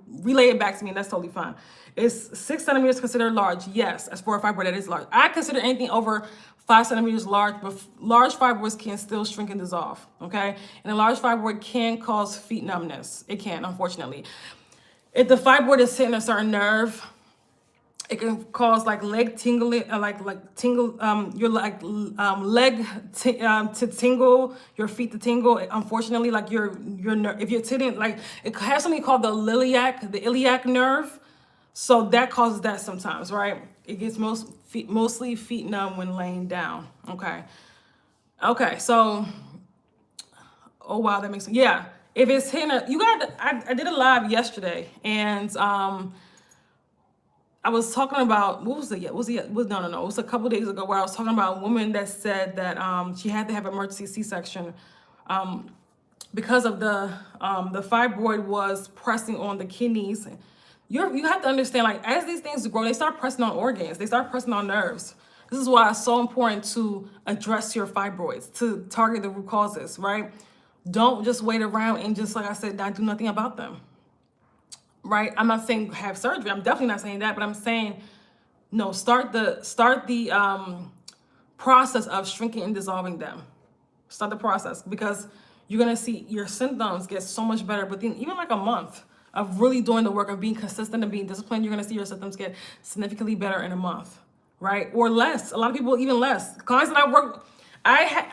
relay it back to me, and that's totally fine. Is 6 centimeters considered large? Yes, as for a fibroid, that is large. I consider anything over 5 centimeters large, but large fibroids can still shrink and dissolve, okay? And a large fibroid can cause feet numbness. It can, unfortunately. If the fibroid is hitting a certain nerve, it can cause like leg tingling, your leg to tingle, your feet to tingle. Unfortunately, like your nerve, if you're sitting, like, it has something called the iliac nerve. So that causes that sometimes, right? It gets mostly feet numb when laying down. Okay. So, oh wow, that makes sense. Yeah. If it's hitting, I did a live yesterday, and I was talking about, what was it? No. It was a couple days ago where I was talking about a woman that said that she had to have emergency C-section because of the fibroid was pressing on the kidneys. You have to understand, like, as these things grow, they start pressing on organs. They start pressing on nerves. This is why it's so important to address your fibroids, to target the root causes, right? Don't just wait around and just, like I said, not do nothing about them. Right? I'm not saying have surgery. I'm definitely not saying that, but I'm saying, no, start the process of shrinking and dissolving them. Start the process, because you're going to see your symptoms get so much better within even like a month of really doing the work, of being consistent and being disciplined. You're going to see your symptoms get significantly better in a month, right? Or less. A lot of people, even less. Clients that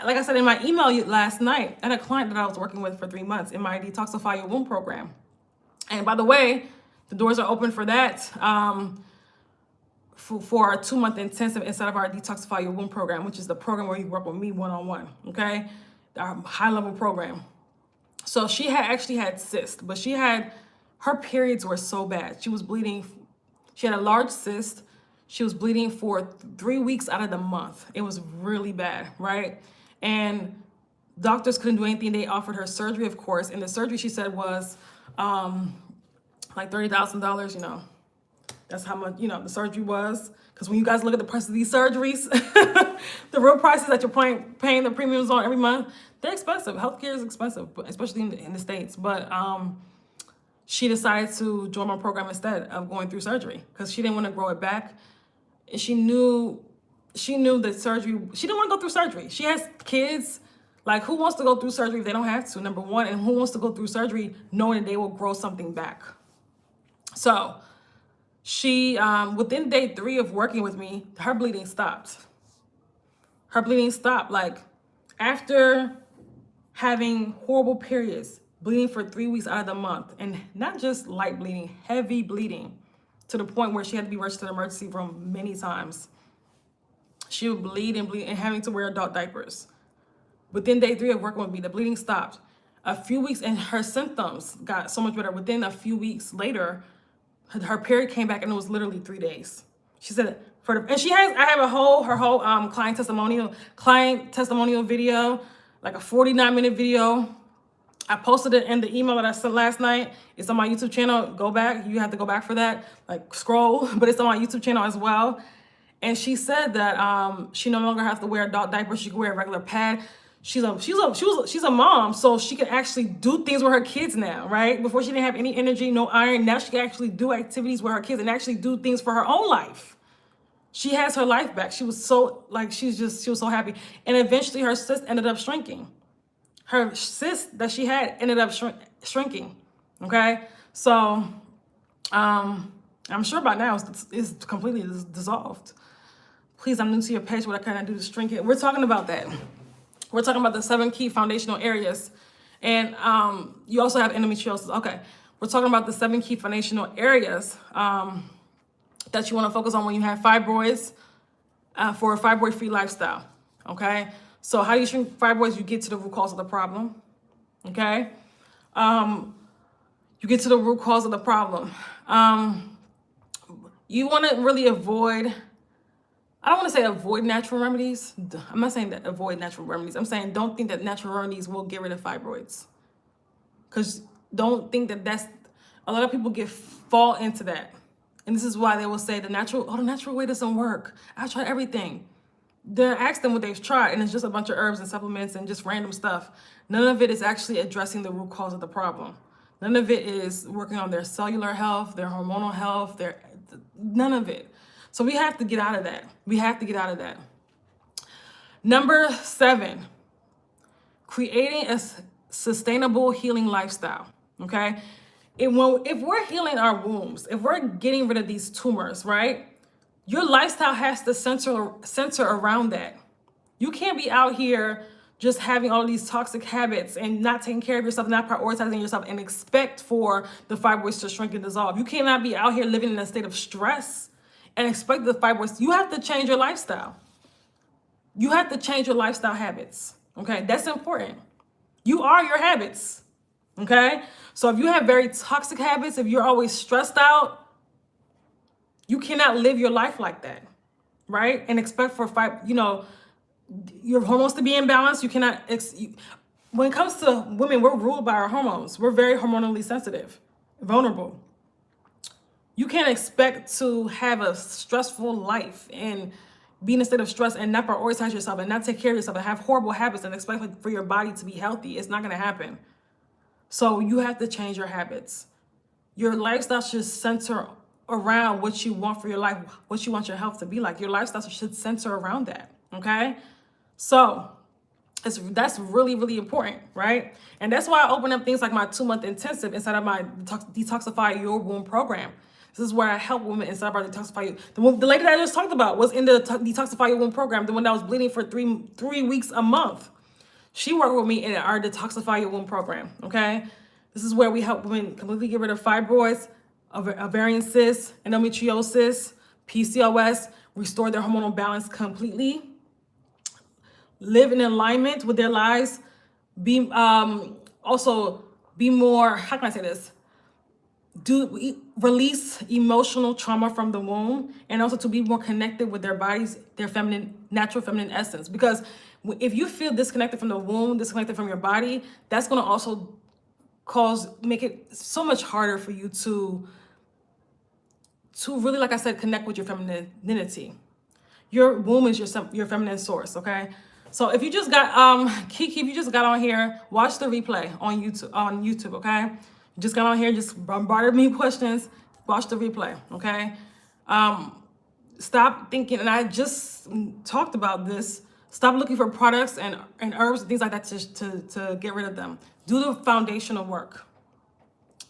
like I said in my email last night, I had a client that I was working with for 3 months in my Detoxify Your Womb program. And by the way, the doors are open for that for our 2-month intensive inside of our Detoxify Your Womb program, which is the program where you work with me one-on-one, okay? Our high-level program. So she actually had cysts, but her periods were so bad. She was bleeding. She had a large cyst. She was bleeding for 3 weeks out of the month. It was really bad, right? And Doctors couldn't do anything. They offered her surgery, of course, and the surgery, she said, was like $30,000, you know. That's how much, you know, the surgery was. Because when you guys look at the price of these surgeries, the real prices that you're paying the premiums on every month, they're expensive. Healthcare is expensive, especially in the States. But she decided to join my program instead of going through surgery because she didn't want to grow it back. And she knew that surgery, she didn't want to go through surgery. She has kids. Like, who wants to go through surgery if they don't have to, number one? And who wants to go through surgery knowing that they will grow something back? So she, within day 3 of working with me, her bleeding stopped. Her bleeding stopped. Like, after having horrible periods, bleeding for 3 weeks out of the month, and not just light bleeding, heavy bleeding, to the point where she had to be rushed to the emergency room many times. She would bleed and having to wear adult diapers. Within day 3 of working with me, the bleeding stopped. A few weeks, and her symptoms got so much better. Within a few weeks later, her period came back, and it was literally 3 days. She said, and I have her whole client testimonial video, like a 49-minute video. I posted it in the email that I sent last night. It's on my YouTube channel. Go back. You have to go back for that. Like, scroll, but it's on my YouTube channel as well. And she said that she no longer has to wear adult diapers. She can wear a regular pad. She's a mom, so she can actually do things with her kids now, right? Before she didn't have any energy, no iron. Now she can actually do activities with her kids and actually do things for her own life. She has her life back. She was so, like, she was so happy. And eventually her cyst ended up shrinking. Her cyst that she had ended up shrinking, okay? So I'm sure by now it's completely dissolved. Please, I'm new to your page. What can I do to shrink it? We're talking about that. We're talking about the 7 key foundational areas. And you also have endometriosis. Okay. We're talking about the 7 key foundational areas that you want to focus on when you have fibroids for a fibroid-free lifestyle. Okay. So how do you shrink fibroids? You get to the root cause of the problem. Okay. You get to the root cause of the problem. You want to really avoid, I don't want to say avoid natural remedies. I'm not saying that avoid natural remedies. I'm saying don't think that natural remedies will get rid of fibroids. Because don't think that a lot of people fall into that. And this is why they will say the natural way doesn't work. I've tried everything. Then ask them what they've tried, and it's just a bunch of herbs and supplements and just random stuff. None of it is actually addressing the root cause of the problem. None of it is working on their cellular health, their hormonal health, none of it. So we have to get out of that. We have to get out of that. Number 7, creating a sustainable healing lifestyle, okay? If we're healing our wombs, if we're getting rid of these tumors, right? Your lifestyle has to center around that. You can't be out here just having all of these toxic habits and not taking care of yourself, not prioritizing yourself, and expect for the fibroids to shrink and dissolve. You cannot be out here living in a state of stress and expect the fibroids. You have to change your lifestyle. You have to change your lifestyle habits. Okay, that's important. You are your habits. Okay, so if you have very toxic habits, if you're always stressed out, you cannot live your life like that, right? And expect for your hormones to be in balance. You cannot. When it comes to women, we're ruled by our hormones. We're very hormonally sensitive, vulnerable. You can't expect to have a stressful life and be in a state of stress and not prioritize yourself and not take care of yourself and have horrible habits and expect for your body to be healthy. It's not going to happen. So you have to change your habits. Your lifestyle should center around what you want for your life, what you want your health to be like. Your lifestyle should center around that. Okay. So that's really, really important, right? And that's why I open up things like my 2-month intensive inside of my Detoxify Your Womb program. This is where I help women inside of our Detoxify. The lady that I just talked about was in the Detoxify Your Womb program, the one that was bleeding for three weeks a month. She worked with me in our Detoxify Your Womb program, okay? This is where we help women completely get rid of fibroids, ovarian cysts, endometriosis, PCOS, restore their hormonal balance completely, live in alignment with their lives, also be more, how can I say this? Release emotional trauma from the womb, and also to be more connected with their bodies, their natural feminine essence. Because If you feel disconnected from the womb, disconnected from your body, that's going to also make it so much harder for you to really, like I said, connect with your femininity. Your womb is your feminine source, okay? So if you just got Kiki, if you just got on here, watch the replay on YouTube, okay? You just got on here, just bombarded me with questions, watch the replay, okay? Stop thinking, and I just talked about this, stop looking for products and herbs and things like that to get rid of them. Do the foundational work,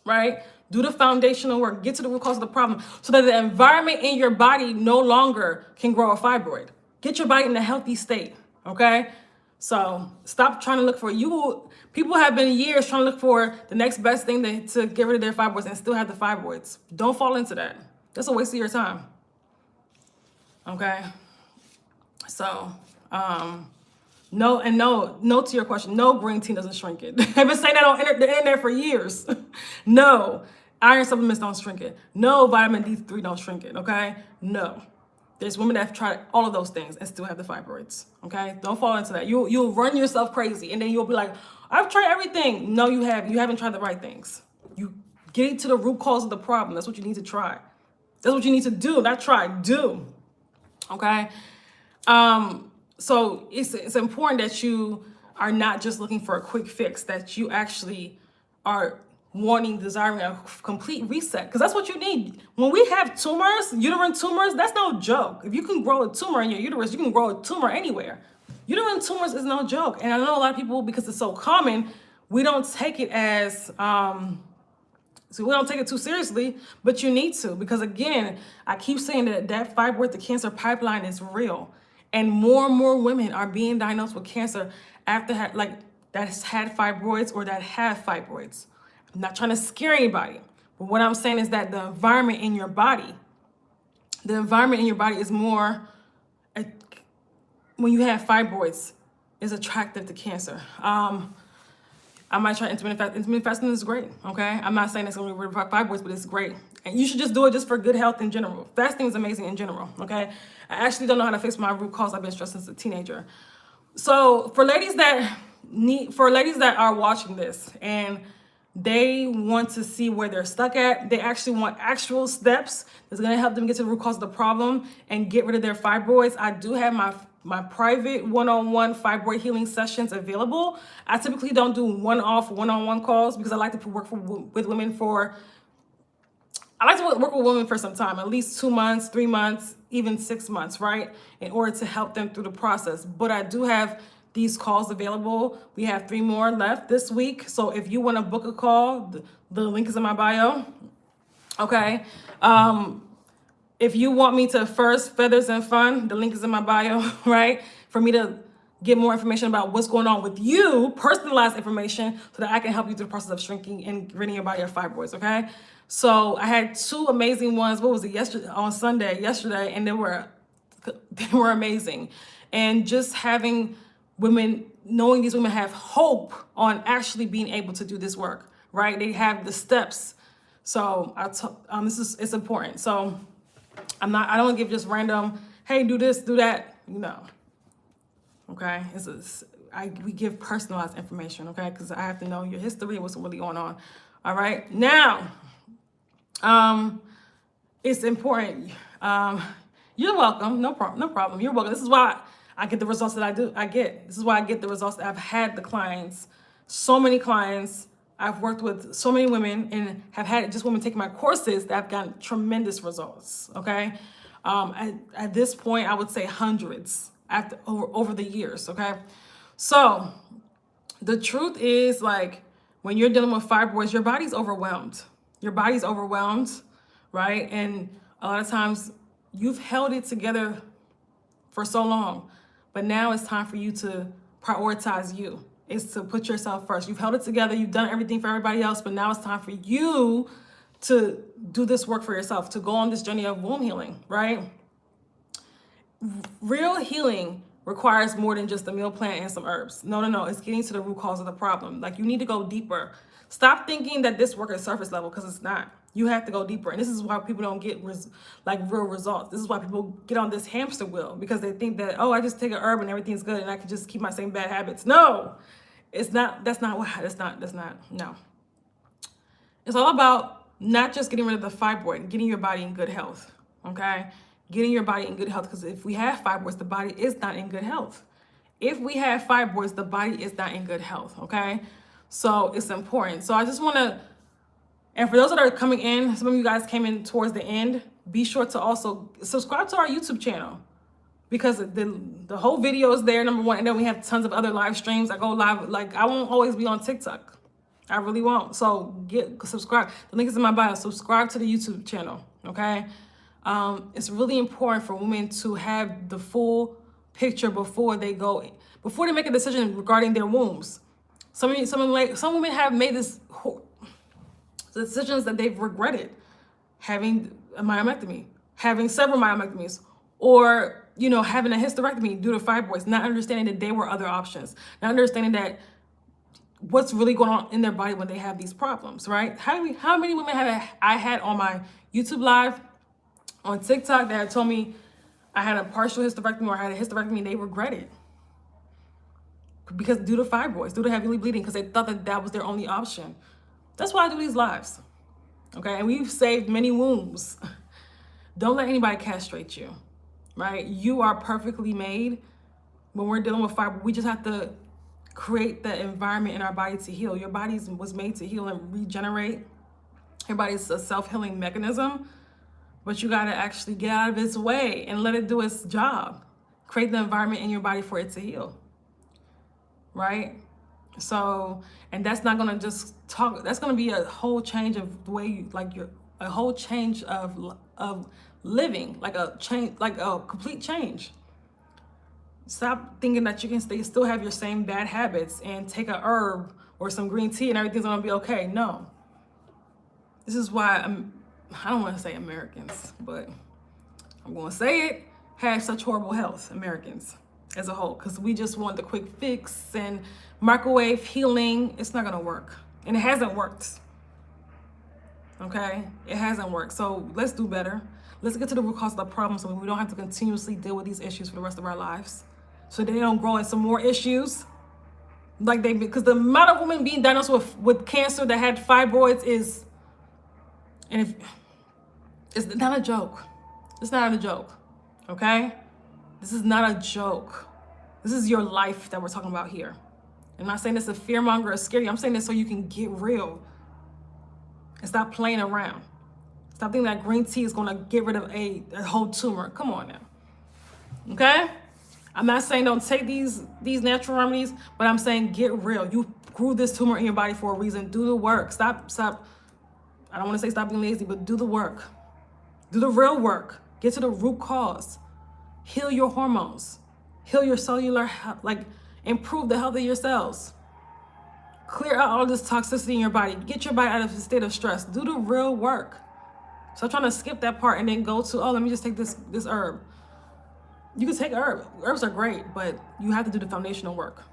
right? Do the foundational work. Get to the root cause of the problem so that the environment in your body no longer can grow a fibroid. Get your body in a healthy state, okay? So stop trying to look for people have been years trying to look for the next best thing to get rid of their fibroids and still have the fibroids. Don't fall into that. That's a waste of your time, okay? So, no to your question. No, green tea doesn't shrink it. I've been saying that on the internet for years. No, iron supplements don't shrink it. No, vitamin D3 don't shrink it, okay? No. There's women that have tried all of those things and still have the fibroids, okay? Don't fall into that. You'll run yourself crazy, and then you'll be like, I've tried everything. No, you haven't. You haven't tried the right things. You get to the root cause of the problem. That's what you need to try. That's what you need to do. Not try, do, okay? So it's important that you are not just looking for a quick fix, that you actually are desiring a complete reset, because that's what you need. When we have tumors, uterine tumors, that's no joke. If you can grow a tumor in your uterus, you can grow a tumor anywhere. Uterine tumors is no joke. And I know a lot of people, because it's so common, we don't take it as, so we don't take it too seriously, but you need to, because again, I keep saying that fibroid to cancer pipeline is real. And more women are being diagnosed with cancer that's had fibroids or that have fibroids. I'm not trying to scare anybody, but what I'm saying is that the environment in your body is more, when you have fibroids, is attractive to cancer. I might try intermittent fasting. Intermittent fasting is great, okay? I'm not saying it's going to be rid of fibroids, but it's great. And you should just do it just for good health in general. Fasting is amazing in general, okay? I actually don't know how to fix my root cause. I've been stressed since a teenager. So for ladies that are watching this and they want to see where they're stuck at, they actually want actual steps that's going to help them get to the root cause of the problem and get rid of their fibroids, I do have my private one-on-one fibroid healing sessions available. I typically don't do one-on-one calls because I like to work with women for some time, at least 2 months, 3 months, even 6 months, right? In order to help them through the process. But I do have these calls available. We have 3 more left this week. So if you want to book a call, the link is in my bio, okay? If you want me to first feathers and fun, the link is in my bio, right? For me to get more information about what's going on with you, personalized information, so that I can help you through the process of shrinking and ridding your body of fibroids, okay? So I had 2 amazing ones. What was it? Yesterday, and they were amazing. And just having knowing these women have hope on actually being able to do this work, right? They have the steps. So it's important. So I don't give just random, hey, do this, do that. No. Okay. We give personalized information, okay? Because I have to know your history and what's really going on. All right. Now, it's important. You're welcome. No problem. You're welcome. This is why I get the results that I get. This is why I get the results that I've had the clients, so many clients. I've worked with so many women and have had just women taking my courses that have gotten tremendous results, okay? At this point, I would say hundreds over the years, okay? So the truth is, like, when you're dealing with fibroids, your body's overwhelmed. Your body's overwhelmed, right? And a lot of times you've held it together for so long, but now it's time for you to prioritize you. It's to put yourself first. You've held it together. You've done everything for everybody else, but now it's time for you to do this work for yourself, to go on this journey of womb healing, right? Real healing requires more than just a meal plan and some herbs. No. It's getting to the root cause of the problem. Like, you need to go deeper. Stop thinking that this work is surface level, because it's not. You have to go deeper. And this is why people don't get real results. This is why people get on this hamster wheel, because they think that, oh, I just take a herb and everything's good and I can just keep my same bad habits. No, it's not. That's not, no. It's all about not just getting rid of the fibroid, getting your body in good health, okay? Getting your body in good health, because if we have fibroids, the body is not in good health. If we have fibroids, the body is not in good health, okay? So it's important. So I just want to, and for those that are coming in, some of you guys came in towards the end, be sure to also subscribe to our YouTube channel, because the whole video is there, number one, and then we have tons of other live streams. I go live, like I won't always be on TikTok. I really won't. So subscribe. The link is in my bio. Subscribe to the YouTube channel, okay? It's really important for women to have the full picture before they make a decision regarding their wombs. Some women have made decisions that they've regretted, having a myomectomy, having several myomectomies, or having a hysterectomy due to fibroids, not understanding that there were other options, not understanding that what's really going on in their body when they have these problems, right? How many women have I had on my YouTube live, on TikTok, that told me I had a partial hysterectomy or I had a hysterectomy and they regret it, because due to fibroids, due to heavily bleeding, because they thought that was their only option. That's why I do these lives, okay? And we've saved many wombs. Don't let anybody castrate you, right? You are perfectly made. When we're dealing with fibroids, we just have to create the environment in our body to heal. Your body was made to heal and regenerate. Your body's a self-healing mechanism, but you got to actually get out of its way and let it do its job. Create the environment in your body for it to heal, right? So, and that's not going to just talk, that's going to be a whole change of the way you, a whole change of living, like a change, like a complete change. Stop thinking that you can still have your same bad habits and take a herb or some green tea and everything's going to be okay. No. This is why I don't want to say Americans, but I'm going to say it, have such horrible health, Americans as a whole, because we just want the quick fix and microwave healing. It's not going to work. And it hasn't worked. Okay? It hasn't worked. So let's do better. Let's get to the root cause of the problem so we don't have to continuously deal with these issues for the rest of our lives. So they don't grow in some more issues. Because the amount of women being diagnosed with cancer that had fibroids is, and it's not a joke. It's not a joke. Okay? This is not a joke. This is your life that we're talking about here. I'm not saying this to fearmonger or scare you. I'm saying this so you can get real and stop playing around. Stop thinking that green tea is going to get rid of a whole tumor. Come on now. Okay? I'm not saying don't take these natural remedies, but I'm saying get real. You grew this tumor in your body for a reason. Do the work. Stop. I don't want to say stop being lazy, but do the work. Do the real work. Get to the root cause. Heal your hormones. Heal your cellular health. Improve the health of your cells. Clear out all this toxicity in your body. Get your body out of a state of stress. Do the real work. So I'm trying to skip that part and then go to, let me just take this herb. You can take herb. Herbs are great, but you have to do the foundational work.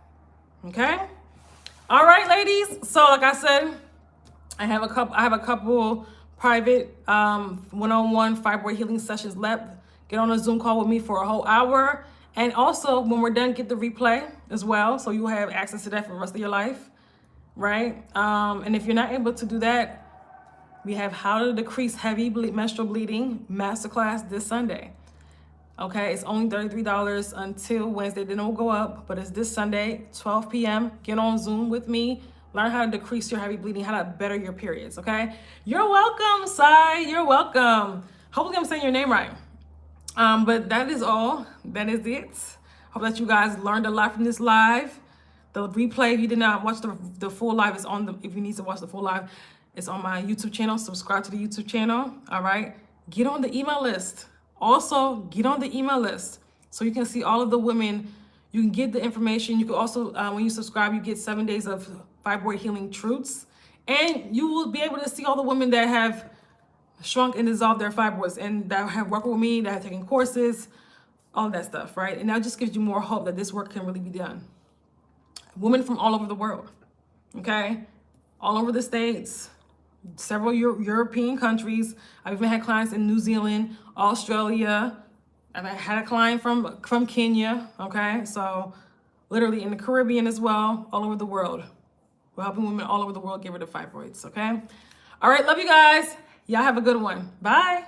Okay? All right, ladies. So like I said, I have a couple private one-on-one fibroid healing sessions left. Get on a Zoom call with me for a whole hour. And also, when we're done, get the replay as well. So you'll have access to that for the rest of your life, right? And if you're not able to do that, we have How to Decrease Heavy Menstrual Bleeding Masterclass this Sunday. Okay, it's only $33 until Wednesday. Then it will go up, but it's this Sunday, 12 p.m. Get on Zoom with me. Learn how to decrease your heavy bleeding, how to better your periods, okay? You're welcome, 𝐸. You're welcome. Hopefully I'm saying your name right. But that is all. That is it. Hope that you guys learned a lot from this live. The replay, if you did not watch the full live, is on if you need to watch the full live, it's on my YouTube channel. Subscribe to the YouTube channel, all right? Get on the email list. Also, get on the email list so you can see all of the women. You can get the information. You can also, when you subscribe, you get 7 days of fibroid healing truths. And you will be able to see all the women that have shrunk and dissolved their fibroids and that have worked with me, that have taken courses, all that stuff, right? And that just gives you more hope that this work can really be done. Women from all over the world, okay? All over the States, several European countries. I've even had clients in New Zealand, Australia. I've had a client from Kenya, okay? So literally in the Caribbean as well, all over the world. We're helping women all over the world get rid of fibroids, okay? All right, love you guys. Y'all have a good one. Bye.